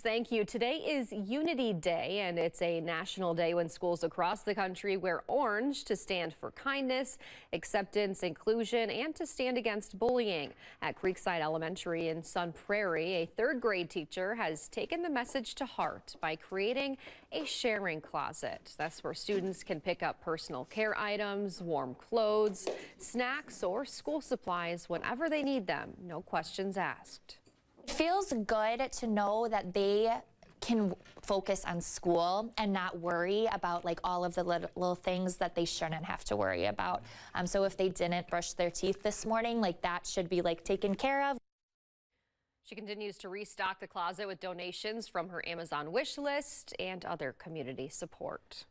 Thank you. Today is Unity Day, and it's a national day when schools across the country wear orange to stand for kindness, acceptance, inclusion, and to stand against bullying. At Creekside Elementary in Sun Prairie, a third grade teacher has taken the message to heart by creating a sharing closet. That's where students can pick up personal care items, warm clothes, snacks, or school supplies whenever they need them. No questions asked. It feels good to know that they can focus on school and not worry about like all of the little things that they shouldn't have to worry about. So if they didn't brush their teeth this morning, like that should be like taken care of. She continues to restock the closet with donations from her Amazon wish list and other community support.